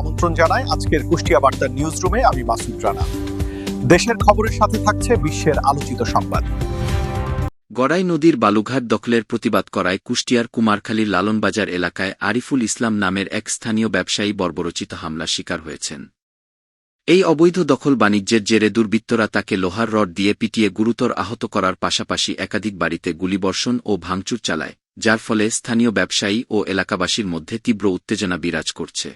আমন্ত্রণ জানাই আজকের কুষ্টিয়া বার্তার নিউজ রুমে। আমি মাসুদ রানা। দেশের খবরের সাথে থাকছে বিশ্বের আলোচিত সংবাদ। গড়াই নদীর বালুঘাট দখলের প্রতিবাদ করায় কুষ্টিয়ার কুমারখালীর লালনবাজার এলাকায় আরিফুল ইসলাম নামের এক স্থানীয় ব্যবসায়ী বর্বরোচিত হামলার শিকার হয়েছেন। এই অবৈধ দখল বাণিজ্যের জেরে দুর্বৃত্তরা তাকে লোহার রড দিয়ে পিটিয়ে গুরুতর আহত করার পাশাপাশি একাধিক বাড়িতে গুলিবর্ষণ ও ভাঙচুর চালায়, যার ফলে স্থানীয় ব্যবসায়ী ও এলাকাবাসীর মধ্যে তীব্র উত্তেজনা বিরাজ করছে।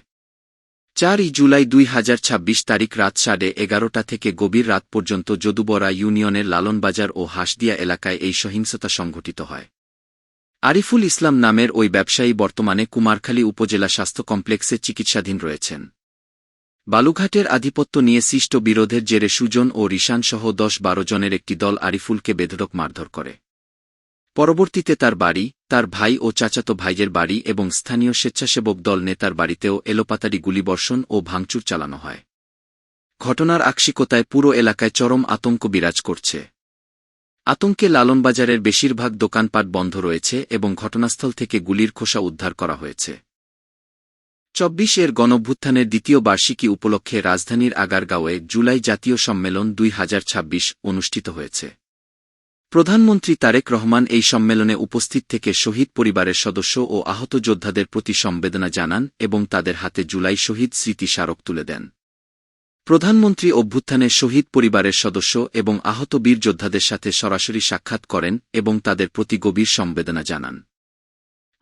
4 জুলাই 2026 তারিখ রাত 11:30 থেকে গভীর রাত পর্যন্ত যদুবরা ইউনিয়নের লালনবাজার ও হাঁসদিয়া এলাকায় এই সহিংসতা সংঘটিত হয়। আরিফুল ইসলাম নামের ওই ব্যবসায়ী বর্তমানে কুমারখালী উপজেলা স্বাস্থ্য কমপ্লেক্সে চিকিৎসাধীন রয়েছেন। বালুঘাটের আধিপত্য নিয়ে সৃষ্ট বিরোধের জেরে সুজন ও রিশান সহ 10-12 জনের একটি দল আরিফুলকে বেধড়ক মারধর করে। পরবর্তীতে তার বাড়ি, তার ভাই ও চাচাতো ভাইয়ের বাড়ি এবং স্থানীয় স্বেচ্ছাসেবক দল নেতার বাড়িতেও এলোপাতাড়ি গুলিবর্ষণ ও ভাঙচুর চালানো হয়। ঘটনার আকস্মিকতায় পুরো এলাকায় চরম আতঙ্ক বিরাজ করছে। আতঙ্কে লালনবাজারের বেশিরভাগ দোকানপাট বন্ধ রয়েছে এবং ঘটনাস্থল থেকে গুলির খোসা উদ্ধার করা হয়েছে। 24 গণঅভ্যুত্থানের দ্বিতীয় বার্ষিকী উপলক্ষে রাজধানীর আগারগাঁওয়ে জুলাই জাতীয় সম্মেলন 2026 অনুষ্ঠিত হয়েছে। প্রধানমন্ত্রী তারেক রহমান এই সম্মেলনে উপস্থিত থেকে শহীদ পরিবারের সদস্য ও আহত যোদ্ধাদের প্রতি সমবেদনা জানান এবং তাদের হাতে জুলাই শহীদ স্মৃতি স্মারক তুলে দেন। প্রধানমন্ত্রী অভ্যুত্থানের শহীদ পরিবারের সদস্য এবং আহত বীর যোদ্ধাদের সাথে সরাসরি সাক্ষাৎ করেন এবং তাদের প্রতি গভীর সমবেদনা জানান।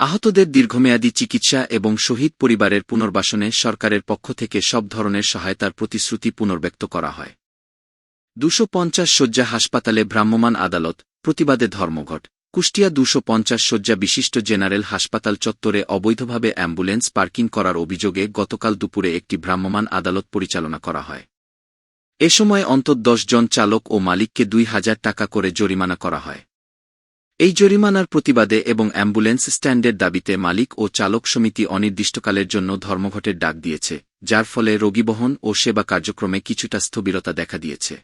আহতদের দীর্ঘমেয়াদী চিকিৎসা এবং শহীদ পরিবারের পুনর্বাসনে সরকারের পক্ষ থেকে সব ধরনের সহায়তার প্রতিশ্রুতি পুনর্ব্যক্ত করা হয়। 250 শয্যা হাসপাতালে ভ্রাম্যমাণ আদালত, প্রতিবাদে ধর্মঘট। কুষ্টিয়া 250 শয্যা বিশিষ্ট জেনারেল হাসপাতাল চত্বরে অবৈধভাবে অ্যাম্বুলেন্স পার্কিং করার অভিযোগে গতকাল দুপুরে একটি ভ্রাম্যমাণ আদালত পরিচালনা করা হয়। এ সময় অন্তত 10 জন চালক ও মালিককে 2000 টাকা করে জরিমানা করা হয়। এই জরিমানার প্রতিবাদে এবং অ্যাম্বুলেন্স স্ট্যান্ডের দাবিতে মালিক ও চালক সমিতি অনির্দিষ্টকালের জন্য ধর্মঘটের ডাক দিয়েছে, যার ফলে রোগীবহন ও সেবা কার্যক্রমে কিছুটা স্থবিরতা দেখা দিয়েছে।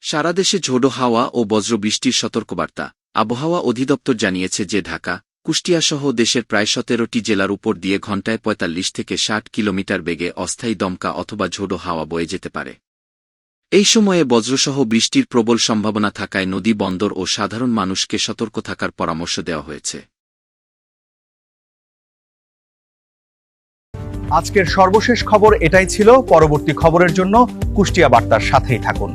সারা দেশে ঝোড়ো হাওয়া ও বজ্রবৃষ্টির সতর্কবার্তা। আবহাওয়া অধিদপ্তর জানিয়েছে যে ঢাকা, কুষ্টিয়াসহ দেশের প্রায় 17টি জেলার উপর দিয়ে ঘণ্টায় 45 থেকে 60 কিলোমিটার বেগে অস্থায়ী দমকা অথবা ঝোড়ো হাওয়া বয়ে যেতে পারে। এই সময়ে বজ্রসহ বৃষ্টির প্রবল সম্ভাবনা থাকায় নদী, বন্দর ও সাধারণ মানুষকে সতর্ক থাকার পরামর্শ দেওয়া হয়েছে। আজকের সর্বশেষ খবর এটাই ছিল। পরবর্তী খবরের জন্য কুষ্টিয়া বার্তার সাথেই থাকুন।